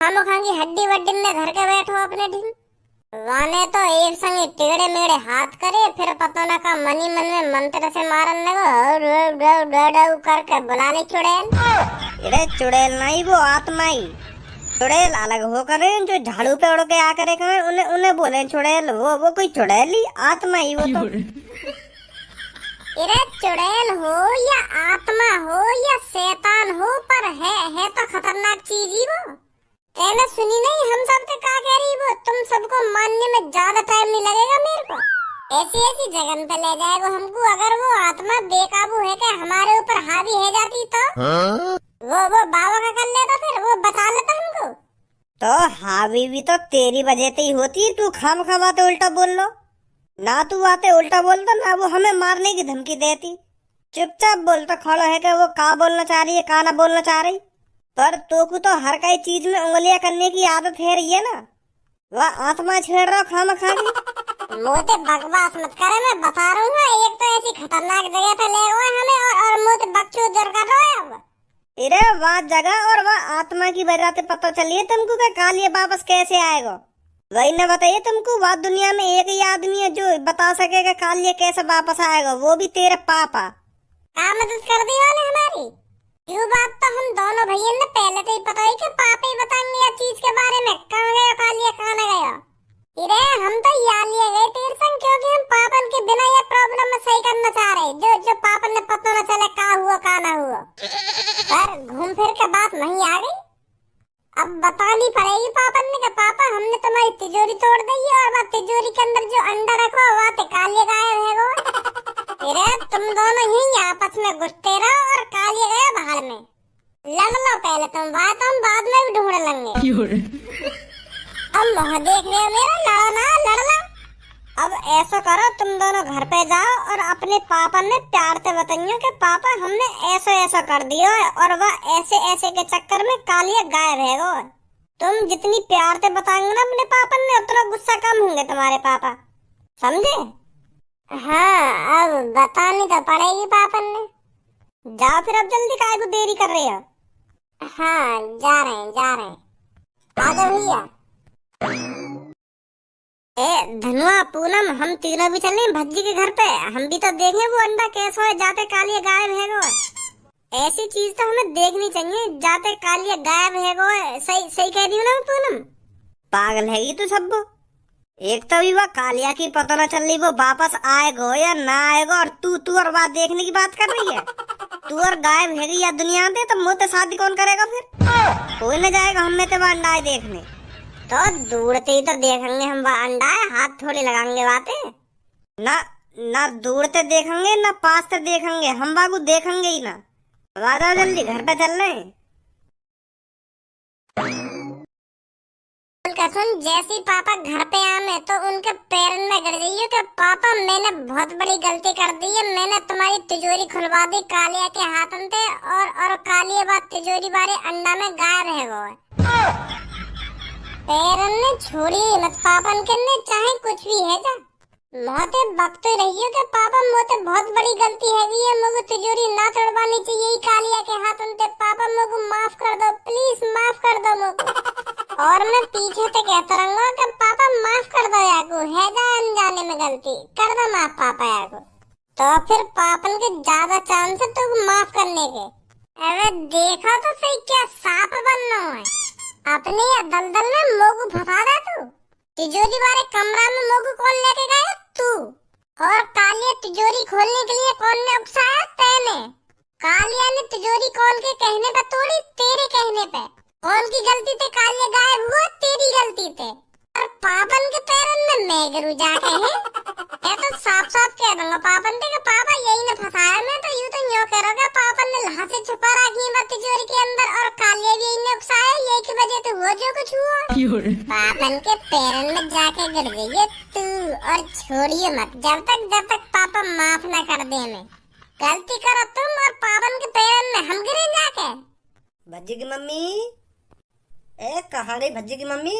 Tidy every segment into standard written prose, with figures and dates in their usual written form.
हम खांगी हड्डी वड्डी में घर के बैठो अपने दिन। वाने तो एक संग टेढ़े मेढ़े हाथ करे, फिर पता न का मनी मन में मंत्र से मारन लगो करके बुलाने चुड़ैल। अरे चुड़ैल नहीं, वो आत्मा ही। चुड़ैल अलग हो करे जो झाड़ू पे उड़ के आ करे कहे, उन्हें उन्हें बोले चुड़ैल। वो कोई चुड़ैल ही, आत्मा ही वो तो। अरे चुड़ैल हो या आत्मा हो या शैतान हो, पर है तो खतरनाक चीज ही वो। मैंने सुनी नहीं हम सबसे का कह रही वो, तुम सबको मानने में ज्यादा टाइम नहीं लगेगा मेरे को। ऐसी ऐसी जगह पे ले जाएगा हमको, अगर वो आत्मा बेकाबू है कि हमारे ऊपर हावी है जाती तो वो बाबा का कर लेता, फिर वो बता लेता हमको। तो हावी भी तो तेरी वजह से ही होती है, तू खाम बातें उल्टा बोल लो ना। तू आते उल्टा बोलता ना, वो हमें मारने की धमकी देती। चुपचाप बोल तो खड़ो है कि वो का बोलना चाह रही है, का ना बोलना चाह रही। पर तो को तो हर कई चीज में उंगलियां करने की आदत है रही है ना। वह आत्मा छेड़ रहा खाम खा के। मोटे बकवास मत करे, मैं बता रहा हूँ। एक तो ऐसी खतरनाक जगह पे ले गए हमें, और मोटे बकचोद जोर कर रहे हो अब। अरे वह जगह और वह आत्मा की वजह से पता चली है तुमको कि कालिया वापस कैसे आएगा। वही न बताइए तुमको, वह दुनिया में एक ही आदमी है जो बता सकेगा कालिया कैसे वापस आएगा, वो भी तेरे पापा। मदद कर दी वाले हमारी। ये बात तो हम दोनों भैया ने पहले से ही पता है कि पापा ही बताएंगे या चीज के बारे में, कहाँ गया कालिया कहाँ न गया। अरे हम तो यहाँ लिए गए तेरे संग, क्योंकि हम पापन के बिना ये प्रॉब्लम में सही करना चाह रहे, जो पापन ने पता न चले का हुआ का ना हुआ। पर घूम फिर के बात नहीं आ गई। अब बतानी पड़ेगी पापन ने कि पापा हमने तुम्हारी तिजोरी तोड़ दी है, और वह तिजोरी के अंदर जो अंडा रखा हुआ तो कालिया गायब है वो। अरे तुम दोनों ही आपस में घुसते रहो और कालिया गया बाहर में। लड़ लो पहले तुम, बात हम बाद में भी ढूंढ लेंगे। अब मुँह देख रहे हो मेरा, लड़ो ना लड़ना। अब ऐसा करो तुम दोनों घर पे जाओ और अपने पापा ने प्यार से बताइए कि पापा हमने ऐसा ऐसा कर दिया है, और वह ऐसे ऐसे के चक्कर में कालिया गायब है वो। तुम जितनी प्यार से बताएंगे ना अपने पापा ने, उतना गुस्सा कम होंगे तुम्हारे पापा, समझे। हाँ अब बतानी तो पड़ेगी पापन ने। जाओ फिर, अब जल्दी काहे को देरी कर रहे हो। हाँ जा रहे हैं। आ जाओ भैया। धनुआ पूनम हम तीनों भी चलें भज्जी के घर पे, हम भी तो देखें वो अंडा कैसा है जाते कालिया गायब है वो। ऐसी चीज तो हमें देखनी चाहिए, जाते कालिया गायब है वो। सही कह रही हूँ ना पूनम। पागल है तू सब। एक तो भी वह कालिया की पता न चल रही वो वापस आएगा या ना आएगा, और तू और बात देखने की बात कर रही है। तू और गायब है या दुनिया दे, तो मुझसे शादी कौन करेगा फिर। कोई न जाएगा हम में तो अंडा देखने। तो दूर से ही तो देखेंगे हम, वह अंडा है, हाथ थोड़ी लगाएंगे बातें। ना दूर से देखेंगे ना पास से देखेंगे, हम बाबू देखेंगे ही ना। वादा जल्दी घर पे चल रहे हैं। सुन, जैसे पापा घर पे आए तो उनके पैर में गिर गई कि पापा मैंने बहुत बड़ी गलती कर दी है, मैंने तुम्हारी तिजोरी खुलवा दी कालिया के हाथों से, और कालिया बात तिजोरी बारे अंडा में गायब है वो। पैरन ने छोड़ी मत पापन के ने, चाहे कुछ भी है जा। मोते बकते रहियो कि पापा मोते बहुत बड़ी गलती है भी है, मुझे तिजोरी ना तोड़वानी चाहिए कालिया के हाथों से। पापा मुझे माफ कर दो, प्लीज माफ कर दो मुझे। और मैं पीछे से कहता रहूंगा कि पापा माफ कर दो याको, है जा अनजाने में गलती कर दो माफ पापा याको। तो फिर पापन के ज्यादा चांस है तो माफ करने के। अरे देखो तो सही क्या सांप बनना है अपने या दलदल में मोगू फंसा दे तू। तिजोरी वाले कमरा में मोगू कौन लेके गया, तू। और कालिया तिजोरी खोलने के लिए कौन ने उकसाया, तैने। कालिया ने तिजोरी खोल के कहने पे तोड़ी, तेरे कहने पे। कौन की गलती थे कालिया गायब हुआ, तेरी गलती थे। और पापन के पैरन में मैं गिरू जाके है। मैं तो साफ साफ कह दूंगा पापन से कि पापा यही ने फंसाया, मैं तो यूं तो यूं करोगे पापन ने लहा से छुपा रखी है तिजोरी के अंदर, और कालिया भी यही ने उकसाया, यही की वजह से हुआ जो कुछ हुआ। पापन के पैरन में जाके गिर गई तू, और छोड़िए मत जब तक पापा माफ न कर दे। हमें गलती करो तुम और पापन के पैरन में हम गिरे जाके। भज्जी की मम्मी, कहाँ गई भज्जी की मम्मी।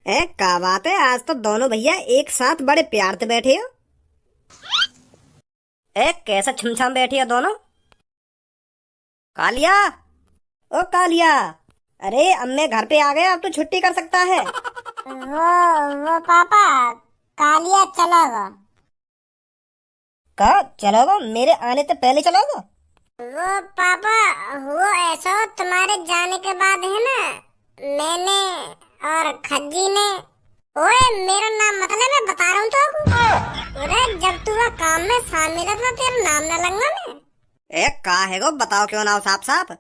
क्या बात है, आज तो दोनों भैया एक साथ बड़े प्यार से बैठे हो। कैसा छुमछाम बैठी हो दोनों। कालिया, ओ कालिया, अरे अम्मे घर पे आ गए, अब तो छुट्टी कर सकता है। वो पापा, कालिया चला गया। कहा चलोगा? मेरे आने से पहले चलोगा? वो पापा, वो ऐसा तुम्हारे जाने के बाद है ना, मैंने और खज्जी ने, ओए मेरा नाम मतलब मैं बता रहा हूँ तो, अरे जब तू काम में शामिल था तेरा नाम न लंगा मैं। का है गो, बताओ क्यों ना हो साफ साफ।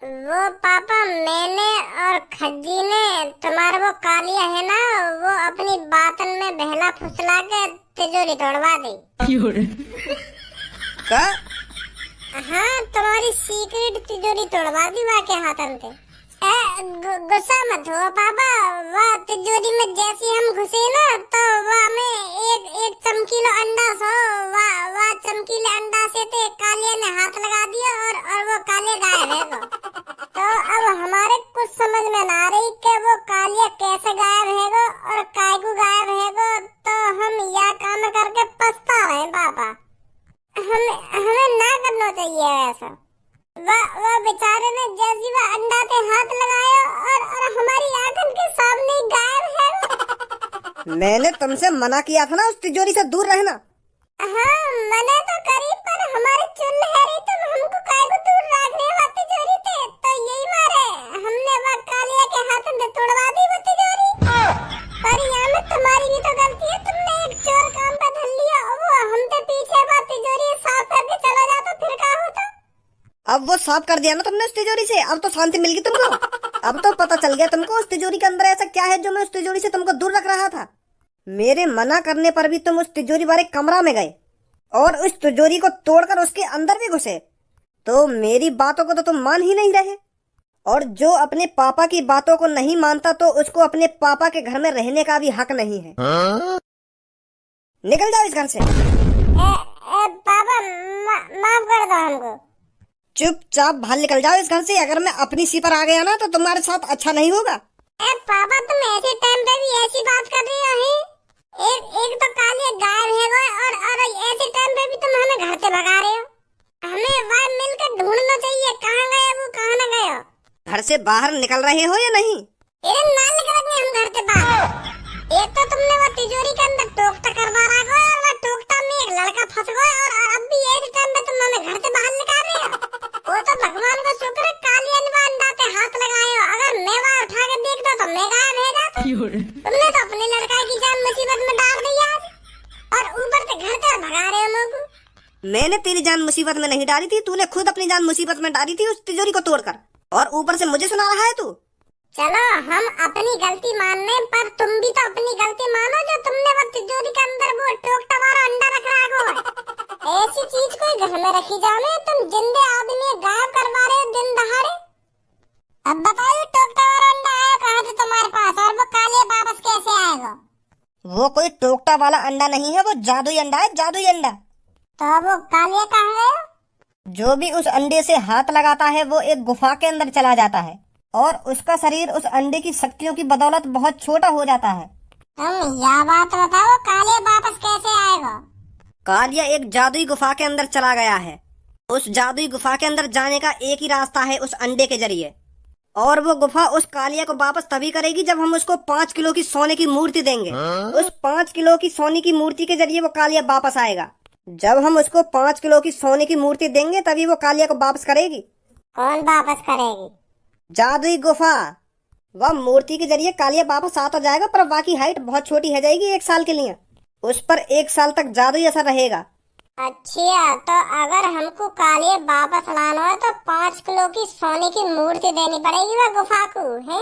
वो पापा, मैंने और खज्जी ने तुम्हारा वो कालिया है ना, वो अपनी बातन में बहला फुसला के तिजोरी तोड़वा दी। का? हाँ, तुम्हारी सीक्रेट तिजोरी तोड़वा दी वहाँ के हाथन से। गुस्सा मत हो पापा, वह तिजोरी में जैसे हम घुसे ना, तो वह में एक चमकीला अंडा सो, वह चमकीले अंडा से ते कालिया ने हाथ लगा दिया और वो काले गायब है गो। तो अब हमारे कुछ समझ में ना आ रही कि वो कालिया कैसे गायब है गो और काय को गायब है गो। तो हम यह काम करके पछता रहे पापा, हमें ना करना चाहिए ऐसा। वह बेचारे ने जैसी वह अंडा पे हाथ लगाया और हमारी आंखों के सामने ही गायब है। मैंने तुमसे मना किया था ना उस तिजोरी से दूर रहना। हाँ, मना तो करी, पर हमारी चुन है रही, तुम हमको काय को दूर रख रहे हो तिजोरी से। तो यही मारे हमने वह कालिया के हाथों से तोड़वा दी वो तिजोरी। पर यहाँ में तुम्हारी भी तो गलती है, तुमने एक चोर काम पे धर लिया और वो हमसे पीछे वह तिजोरी साफ करके चला जाता, फिर क्या होता? अब वो साफ कर दिया ना तुमने उस तिजोरी से, अब तो शांति मिल गई तुमको। अब तो पता चल गया तुमको उस तिजोरी के अंदर ऐसा क्या है जो मैं उस तिजोरी से तुमको दूर रख रहा था। मेरे मना करने पर भी तुम उस तिजोरी वाले कमरा में गए और उस तिजोरी को तोड़कर उसके अंदर भी घुसे, तो मेरी बातों को तो तुम मान ही नहीं रहे। और जो अपने पापा की बातों को नहीं मानता तो उसको अपने पापा के घर में रहने का भी हक नहीं है। निकल जाओ इस घर से। पापा माफ कर दो हमको। चुपचाप बाहर निकल जाओ इस घर से। अगर मैं अपनी सी पर आ गया ना तो तुम्हारे साथ अच्छा नहीं होगा। पापा, तुम ऐसे टाइम पे भी ऐसी बात कर रहे हो? एक तो कालिया गायब है और ऐसे टाइम पे भी तुम हमें घर से भगा रहे हो। हमें वह मिलकर ढूंढना चाहिए, कहाँ गए वो, कहाँ न गए हो। घर से बाहर निकल रहे हो या नहीं? ना निकलेंगे हम घर से बाहर। एक तो तुमने वो तिजोरी के अंदर टोकता करवा रखा है और वह टोकता में एक लड़का फंस गया और अब भी एक टाइम पे तुम हमें घर से बाहर निकाल रहे हो। वो तो भगवान का शुक्र है कालिया ने वह अंडा पे हाथ लगाए हो, अगर मैं वह उठा के देखता तो मैं गायब है जाता। तुमने तो अपने लड़का की जान मुसीबत में डाल दी आज, और ऊपर से घर से भगा रहे हो लोगों। मैंने तेरी जान मुसीबत में नहीं डाली थी, तूने खुद अपनी जान मुसीबत में डाली थी उस तिजोरी को तोड़कर, और ऊपर से मुझे सुना रहा है तू। चलो हम अपनी गलती मानने, पर तुम भी तो अपनी गलती मानो जो तुमने वो तिजोरी के अंदर वो टोकता वाला अंडा रख रखा है। ऐसी चीज कोई घर में रखी जाने, तुम जिंदे आदमी गायब करवा रहे हो दिन दहाड़े। अब बताइए टोकता वाला अंडा आया कहाँ से तुम्हारे पास, और वो कालिया वापस कैसे आएगा? वो कोई टोकता वाला अंडा नहीं है, वो जादुई अंडा है, जादुई अंडा। तो वो कालिया कहाँ गया? जो भी उस अंडे से हाथ लगाता है वो एक गुफा के अंदर चला जाता है और उसका शरीर उस अंडे की शक्तियों की बदौलत बहुत छोटा हो जाता है। तुम यह बात बताओ, कालिया वापस कैसे आएगा? कालिया एक जादुई गुफा के अंदर चला गया है। उस जादुई गुफा के अंदर जाने का एक ही रास्ता है, उस अंडे के जरिए, और वो गुफा उस कालिया को वापस तभी करेगी जब हम उसको 5 किलो की सोने की मूर्ति देंगे। उस 5 किलो की सोने की मूर्ति के जरिए वो कालिया वापस आएगा। जब हम उसको 5 किलो की सोने की मूर्ति देंगे तभी वो कालिया को वापस करेगी। कौन वापस करेगी? जादुई गुफा। वह मूर्ति के जरिए कालिया वापस आता जाएगा, पर बाकी हाइट बहुत छोटी है जाएगी 1 साल के लिए। उस पर 1 साल तक जादुई असर रहेगा। अच्छा, तो अगर हमको कालिया वापस लाना है तो 5 किलो की सोने की मूर्ति देनी पड़ेगी वह गुफा को, है?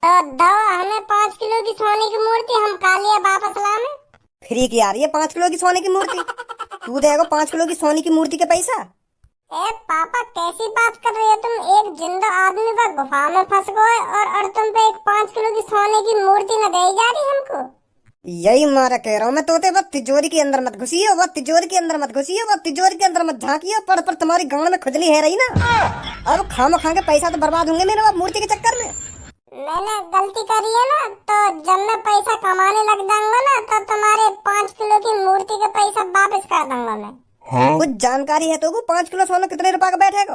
तो दो हमें 5 किलो की सोने की मूर्ति, हम कालिया वापस लाने। फ्री की आ रही है 5 किलो की सोने की मूर्ति। तू देगा 5 किलो की सोने की मूर्ति के पैसा? ए पापा, कैसी बात कर रही हो तुम? एक जिंदा आदमी वह गुफा में फंस गए और तुम पे एक 5 किलो की सोने की मूर्ति न दी जा रही हमको। यही मारा कह रहा हूँ मैं तोते, वह तिजोरी के अंदर मत घुसिए, वह तिजोरी के अंदर मत घुसिए, वह तिजोरी के अंदर मत झांकिए। पर तुम्हारी गांड में खुजली है रही ना, अब खाम खा के पैसा तो बर्बाद होंगे मेरे वह मूर्ति के चक्कर में। मैंने गलती करी है ना, तो जब मैं पैसा कमाने लग जाऊंगा ना तो तुम्हारे 5 किलो की मूर्ति के पैसा वापस कर दूंगा मैं। कुछ जानकारी है तो को 5 किलो सोना कितने रुपए का बैठेगा?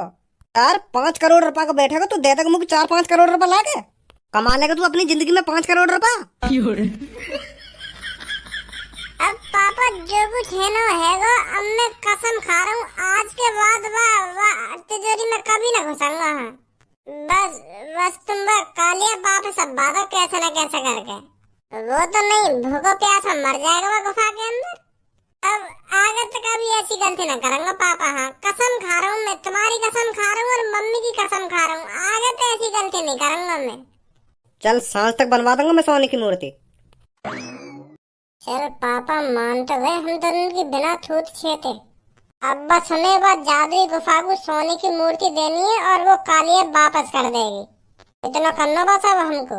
यार 5 करोड़ रुपए का बैठेगा तो दे देगा मुझे 4-5 करोड़ रुपए लाके। कमा लेगा तू अपनी जिंदगी में 5 करोड़ रुपए। अब पापा जो कुछ है ना हैगा, अब मैं कसम खा रहा हूँ आज के बाद वाह तिजोरी में कभी ना घुसूंगा। हाँ बस बस तुम बस कालिया बाप सब बात कैसे न कैसे करके, वो तो नहीं भूखो प्यासा मर जाएगा वो गुफा के अंदर। अब आगे तक कभी ऐसी गलती ना करूंगा पापा। हाँ कसम खा रहा हूँ, मैं तुम्हारी कसम खा रहा हूँ और मम्मी की कसम खा रहा हूँ, आगे तो ऐसी गलती नहीं करूंगा मैं। चल सांझ तक बनवा दूंगा मैं सोने की मूर्ति। चल पापा मान तो गए, हम दोनों की बिना छूत छेते। अब बस हमें बस जादुई गुफा को सोने की मूर्ति देनी है और वो कालिया वापस कर देगी। इतना करना बस अब हमको।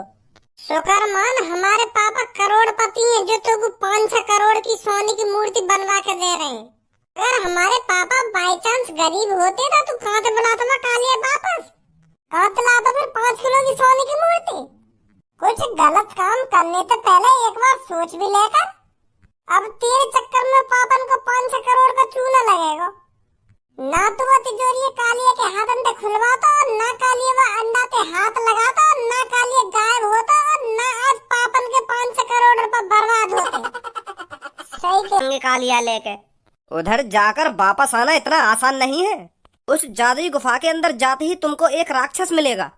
शुक्र मान हमारे पापा करोड़पति हैं जो तुमको 5-6 करोड़ की सोने की मूर्ति बनवा के दे रहे हैं। अगर हमारे पापा बाई चांस गरीब होते ना तो कहाँ से बुलाता मैं कालिया वापस, कहाँ से लाता फिर 5 किलो की सोने की मूर्ति। कुछ गलत काम करने से पहले एक बार सोच भी लेकर। अब तेरे चक्कर में पापन को 5-6 करोड़ का चूना लगेगा। ना तो वो तिजोरी कालिया के हाथ अंदर खुलवाता और ना कालिया वो अंडा पे हाथ लगाता और ना कालिया गायब होता और ना आज पापन के 5-6 करोड़ रुपए बर्बाद होते। सही के कालिया लेके उधर जाकर वापस आना इतना आसान नहीं है। उस जादुई गुफा के अंदर जाते ही तुमको एक राक्षस मिलेगा।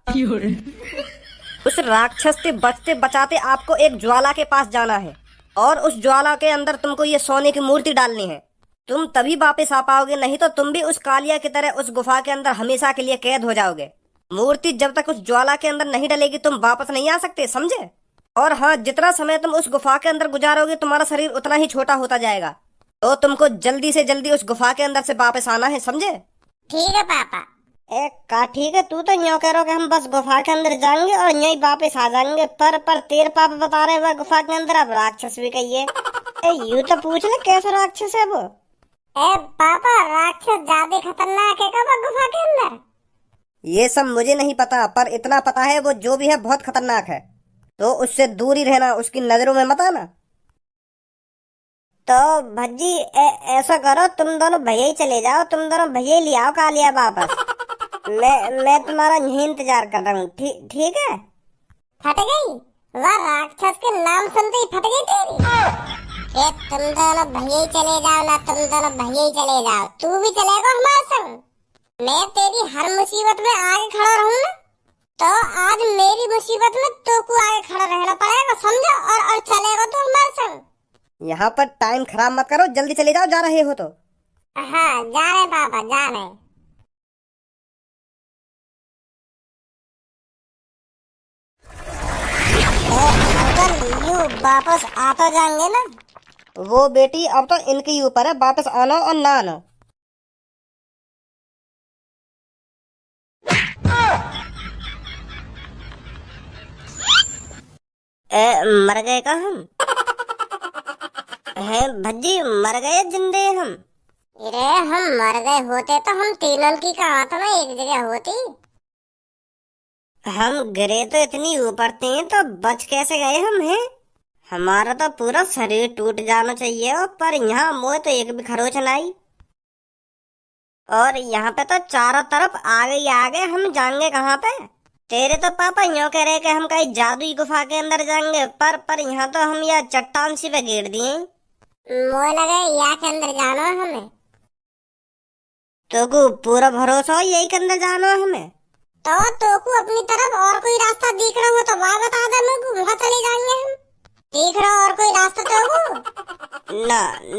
उस राक्षस से बचते बचाते आपको एक ज्वाला के पास जाना है और उस ज्वाला के अंदर तुमको ये सोने की मूर्ति डालनी है। तुम तभी वापस आ पाओगे, नहीं तो तुम भी उस कालिया की तरह उस गुफा के अंदर हमेशा के लिए कैद हो जाओगे। मूर्ति जब तक उस ज्वाला के अंदर नहीं डलेगी तुम वापस नहीं आ सकते, समझे? और हाँ, जितना समय तुम उस गुफा के अंदर गुजारोगे तुम्हारा शरीर उतना ही छोटा होता जाएगा। तो तुमको जल्दी से जल्दी उस गुफा के अंदर से वापस आना है, समझे? ठीक है पापा। ठीक है, तू तो यूँ कह रहा कि हम बस गुफा के अंदर जाएंगे और यहीं वापस आ जाएंगे, पर तेरे पापा बता रहे हैं गुफा के अंदर अब राक्षस भी कहिए। यूँ तो पूछ ले कैसा राक्षस है वो? पापा राक्षस ज्यादा खतरनाक है क्या गुफा के अंदर? ये सब मुझे नहीं पता, पर इतना पता है वो जो भी है बहुत खतरनाक है, तो उससे दूर ही रहना, उसकी नजरों में मत आना। तो भज्जी ऐसा करो, तुम दोनों भैया ही चले जाओ, तुम दोनों भैया ही ले आओ कालिया वापस। मैं तुम्हारा यही इंतजार कर रहा हूँ, ठीक है? फट गई वह राक्षस के नाम सुनते ही फट गई तेरी। तुम दोनों भैया ही चले जाओ ना, तुम दोनों भैया ही चले जाओ, तू भी चलेगा हमारे संग। मैं तेरी हर मुसीबत में आगे खड़ा रहूँ ना, तो आज मेरी मुसीबत में तो को आगे खड़ा रहना पड़ेगा, समझो? और चलेगा तू हमारे संग। यहाँ पर टाइम खराब मत करो, जल्दी चले जाओ, जा रहे हो तो। हाँ जा रहे पापा, जा रहे। अंकल यू वापस आ तो जाएंगे ना? वो बेटी अब तो इनके ऊपर है वापस आना और ना आना। मर गए का हम? हैं भज्जी, मर गए जिंदे हम? अरे हम मर गए होते तो हम तीनों की कहां तो ना एक जगह होती। हम गिरे तो इतनी ऊपर थे तो बच कैसे गए हम? हैं हमारा तो पूरा शरीर टूट जाना चाहिए, पर यहाँ मोह तो एक भी खरोच नहीं। और यहाँ पे तो चारों तरफ आगे ही आगे, हम जाएंगे कहाँ पे? तेरे तो पापा यूँ कह रहे कि हम कहीं जादुई गुफा के अंदर जाएंगे, पर यहाँ तो हम यह चट्टान सी पे गिर दिए। मोह लगे यहाँ के अंदर जाना है हमें। तो को पूरा भरोसा हो यही के अंदर जाना है हमें? तो को अपनी तरफ और कोई रास्ता दिख रहा हो तो वहाँ बता दे, मेरे को वहाँ चले जाएंगे हम। देख रहा और कोई रास्ता तो हो?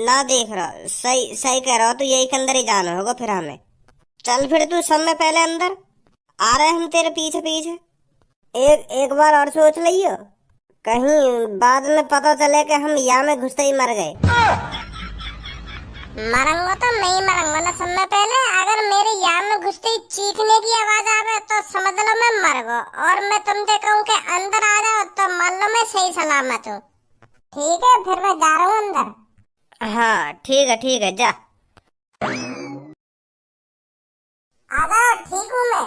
ना देख रहा, सही कह रहा हो, तो यही के अंदर ही जाना होगा फिर हमें। चल फिर तू समय पहले अंदर, आ रहे हम तेरे पीछे पीछे। एक बार और सोच लियो, कहीं बाद में पता चले कि हम यहाँ में घुसते ही मर गए। मरूंगा तो नहीं मरूंगा ना समय पहले, अगर मेरे यहाँ में घुसते ही चीखने की आवाज आवे तो समझ लो मैं मर गया, और मैं तुमसे कहूँ कि अंदर आ जाओ तो मान लो मैं सही सलामत हूँ। ठीक है फिर मैं जा रहा हूँ अंदर। हाँ ठीक है जा। आ जाओ, ठीक हूँ मैं।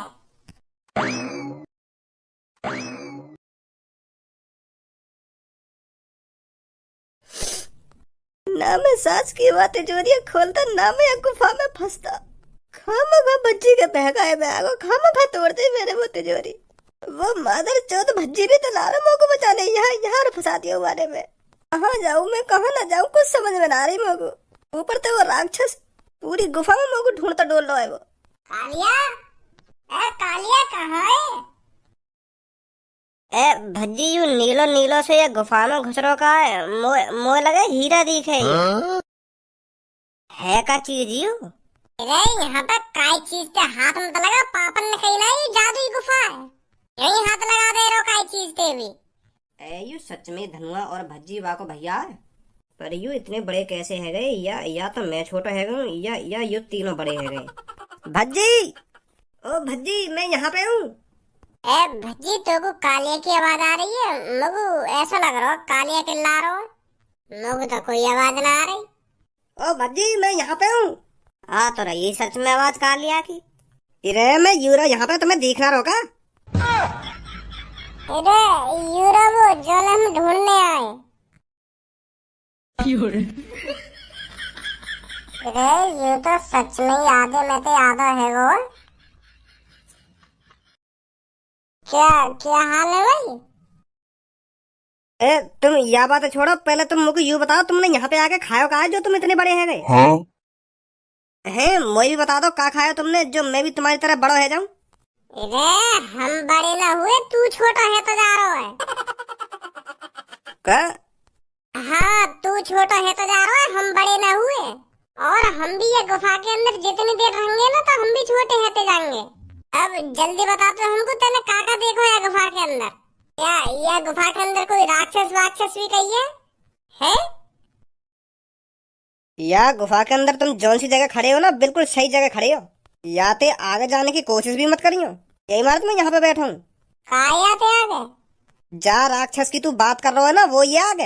ना मैं सास की बातें चोरियां खोलता, ना मैं गुफा में फंसता। खामखा भज्जी के बहकाए बैगो खामखा तोड़ते मेरे वो तिजोरी। वो मादर चौथ भज्जी भी तो ला रहा मोको बचाने, यहाँ यहाँ फंसा दिया बारे में। कहाँ जाऊँ मैं, कहाँ ना जाऊँ, कुछ समझ में ना रही मोको। ऊपर तो वो राक्षस पूरी गुफा में मोको ढूंढता डोल रहा है वो। कालिया, ए कालिया कहाँ है? ए भज्जी यू नीलो नीलो से ये गुफा में घुस रो का है, मोए लगे हीरा दिखे है का चीज यू। अरे यहाँ पर काई चीज के हाथ में तो लगा, पापन ने कही ना ये जादुई गुफा है, यही हाथ लगा दे रो काई चीज ते भी। ए यू सच में धनुआ और भज्जी वाको भैया है, पर यू इतने बड़े कैसे है गए? या तो मैं छोटा है गूं, या यू तीनों बड़े है गए। भज्जी, ओ भज्जी मैं यहाँ पे हूँ। ए भज्जी तो को कालिया की आवाज आ रही है, मगु ऐसा लग रहा कालिया चिल्ला रहा है, मगु तो कोई आवाज ना आ रही। ओ भज्जी मैं यहाँ पे हूँ। आ तो रही सच में आवाज कालिया की। इरे मैं यूरा यहाँ पे तुम्हें दिख रहा होगा। अरे यूरा वो जो हम ढूंढने आए। अरे ये तो सच में ही आधे में तो आधा है वो। क्या क्या हाल है भाई? ए तुम यह बात छोड़ो, पहले तुम मुझे यूँ बताओ तुमने यहाँ पे आके खायो का है जो तुम इतने बड़े हैं गए? हाँ? हैं मुझे भी बता दो का खाया तुमने जो मैं भी तुम्हारी तरह बड़ा है जाऊं। अरे हम बड़े ना हुए, तू छोटा है तो जा रहा है। का? हाँ तू छोटा है तो जा रहा है, हम बड़े ना हुए, और हम भी ये गुफा के अंदर जितनी देर रहेंगे ना तो हम भी छोटे होते जाएंगे। अब जल्दी बता तो हमको, तेने काका देखो या गुफा के अंदर, क्या यह गुफा के अंदर कोई राक्षस वाक्षस भी कही है? या गुफा के अंदर तुम जौन सी जगह खड़े हो ना बिल्कुल सही जगह खड़े हो, या ते आगे जाने की कोशिश भी मत करियो। यही मार मैं यहाँ पे बैठा हूँ। काया ते आगे? जा राक्षस की तू बात कर रहा है ना वो ये आगे,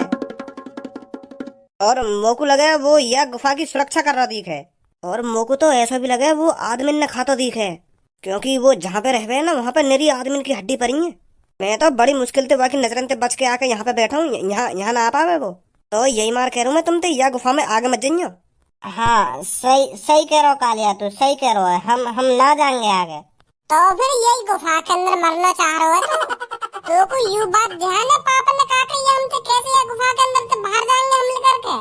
और मोकू लगे वो यह गुफा की सुरक्षा कर रहा दिख है, और मोकू तो ऐसा भी लगे वो आदमी ने खाता दिख है, क्योंकि वो जहाँ पे रह ना वहाँ पे निरी आदमी की हड्डी पड़ी है। मैं तो बड़ी मुश्किल से बाकी नजरन से बच के आके यहाँ पे बैठा हूँ, यहाँ ना आ पावे वो। तो यही मार कह रहा हूँ मैं तुम तो यह गुफा में आगे मत जाइयो। हाँ सही सही कह रहा हो कालिया, तू सही कह रहा है, हम ना जाएंगे आगे। तो फिर यही गुफा के अंदर मरना चाह रहा है तो को यू बात ध्यान है, पापा ने कहा कि हम तो कैसे ये गुफा के अंदर से बाहर जाएंगे हमले करके?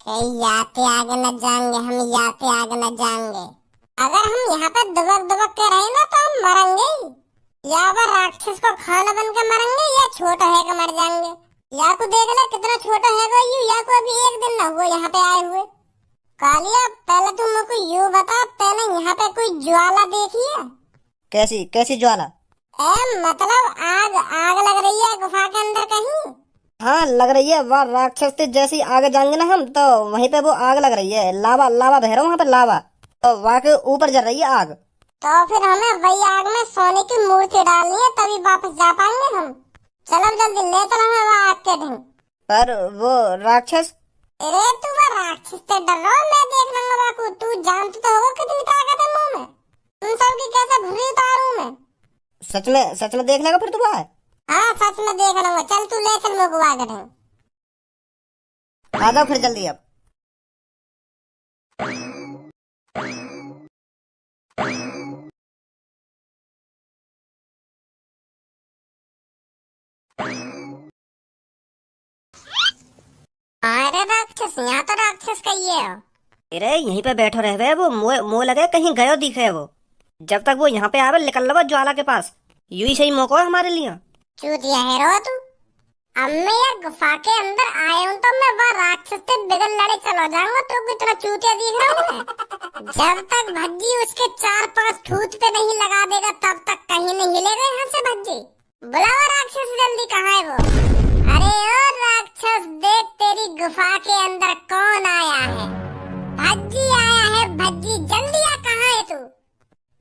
कहीं याते आगे न जाएंगे, हम याते आगे न जाएंगे। अगर हम यहाँ पे दुबक दुबक के रहे ना तो हम मरेंगे, या फिर राक्षस को खाना बन के मरेंगे, या छोटा है के मर जाएंगे। या को देख ले कितना छोटा है वो यू, या को अभी एक दिन ना हुआ यहाँ पे आए हुए। कालिया पहले तुम मुझको यू बता, तैने यहाँ पे कोई ज्वाला देखी है? कैसी कैसी ज्वाला? मतलब आग आग लग रही है गुफा के अंदर कहीं? हाँ लग रही है, वहाँ राक्षस से जैसे आगे जाएंगे ना हम तो वहीं पे वो आग लग रही है, लावा लावा बह रहा है वहाँ पे लावा, तो वहाँ के ऊपर जल रही है आग। तो फिर हमें वही आग में सोने की मूर्ति डालनी है तभी वापस जा पाएंगे हम। चलो जल्दी ले चलो हमें वहाँ आग के ढंग। पर वो राक्षस? अरे तू वो राक्षस से डर रहा, मैं देख लूंगा बाकू, तू जानती तो होगा कितनी ताकत है मुंह में, तुम सबकी कैसे भूरी उतारूं मैं। सच में देख लेगा फिर तू बाहर? हाँ सच में देख लूंगा, चल तू ले चल मुझको आगे ढंग। आ जाओ फिर जल्दी अब। अरे राक्षस, यहाँ तो राक्षस कहिए हो। अरे यहीं पे बैठो रहे वो, मुँह लगे कहीं गयो दिखे वो, जब तक वो यहाँ पे आवे निकल लो ज्वाला के पास, यू ही सही मौका है हमारे लिए। चूतिया है रो तू। अब मैं यार गुफा के अंदर आया हूँ तो मैं वह राक्षस से बिगड़ लड़े चलो जाऊंगा, तो कितना चूतिया दिख रहा हूँ मैं। जब तक भज्जी उसके 4-5 ठूत पे नहीं लगा देगा तब तक कहीं नहीं हिलेगा यहाँ से भज्जी। बुलाओ राक्षस जल्दी, कहाँ है वो? अरे ओ राक्षस देख तेरी गुफा के अंदर कौन आया है। भज्जी आया है, भज्जी जल्दी आ, कहाँ है तू?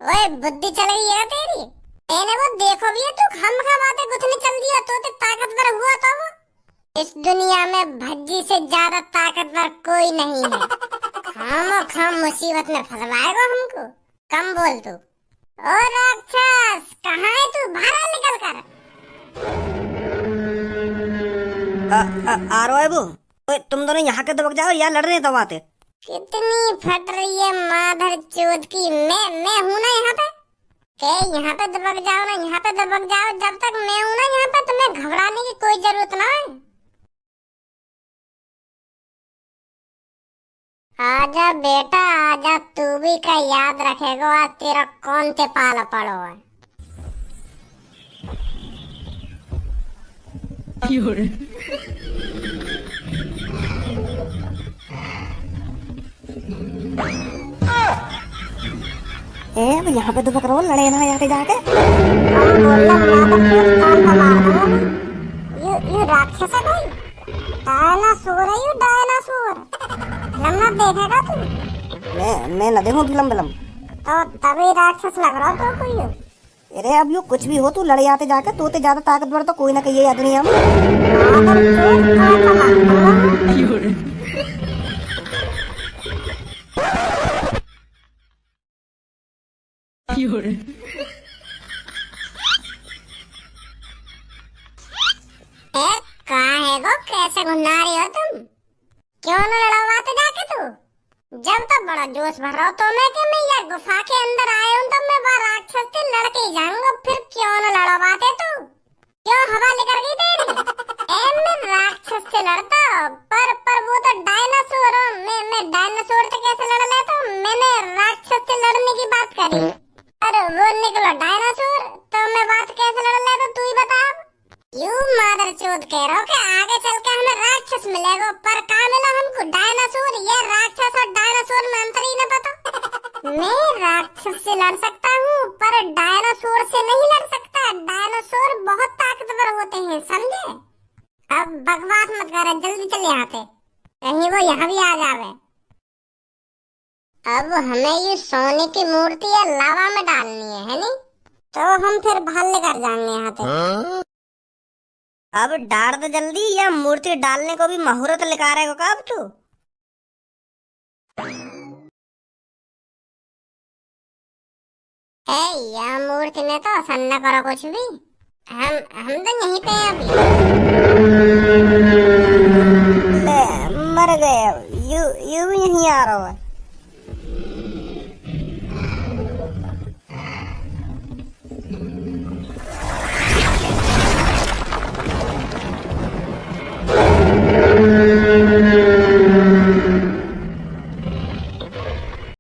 ओए बुद्धि चल गई है तेरी, मैंने वो देखो भी है तू खम खमाते गुथनी चल दिया तो ताकतवर हुआ तो वो। इस दुनिया में भज्जी से ज्यादा ताकतवर कोई नहीं है, खामो खाम मुसीबत में फंसवाएगा हमको। कम बोल तू। ओ राक्षस कहाँ है तू, बाहर निकल कर। आ रहा है वो, ओए, तुम दोनों यहाँ के दबक जाओ या लड़ने दो आते। कितनी फट रही है माधर चोद की। मैं हूं ना यहाँ पे। यहाँ पे दबक जाओ ना, यहाँ पे दबक जाओ। जब तक मैं हूं ना यहाँ पे, तुम्हें घबराने की कोई जरूरत ना है। आजा बेटा आजा, तू भी का याद रखेगा आज तेरा कौन से पाला पड़ो है। अब यहाँ पे दबक रहो, लड़े ना जाके जाके। ये राक्षस है भाई, डायनासोर है ये, डायनासोर। लम्बा देखेगा तू? मैं न देखूं फिल्म फिल्म तो तभी राक्षस लग रहा तो कोई हो। अरे अब यो कुछ भी हो, तू लड़े आते जाके। तू तो ज्यादा ताकतवर तो कोई ना कही है दुनिया में। कहाँ है गो, कैसे घुना रही हो तुम? क्यों न लड़वाते जाके तू? जब तो बड़ा जोश भर रहा हो तो मैं ये गुफा के अंदर आए हूँ तो मैं वह राक्षस से लड़के ही जाऊंगा। फिर क्यों न लड़वाते तू? क्यों हवा निकल गई तेरी? मैं राक्षस से लड़ता, पर वो तो डायनासोर हो। मैं डायनासोर से कैसे लड़ लेता हूँ? मैंने राक्षस से लड़ने की बात करी। अरे वो निकलो डायनासोर, तो मैं बात कैसे लड़ लेता तू ही बता। यू मादर चोद कह रहा हो कि आगे चल के हमें राक्षस मिलेगा, पर कहाँ मिला हमको? डायनासोर। ये राक्षस और डायनासोर में अंतर ही न पता। मैं राक्षस से लड़ सकता हूँ, पर डायनासोर से नहीं लड़ सकता। डायनासोर बहुत ताकतवर होते हैं, समझे? अब बकवास मत कर, जल्दी चल यहाँ से, कहीं वो यहाँ भी आ जावे। अब हमें ये सोने की मूर्ति या लावा में डालनी है नहीं? तो हम फिर बाहर लेकर जाएंगे यहाँ से। अब डाल दे जल्दी, या मूर्ति डालने को भी मुहूर्त लिखा रहे हो का अब तू? या मूर्ति ने तो असर न करो कुछ भी। हम तो यहीं पे हैं अभी। मर गए। यू भी यहीं आ रहा है।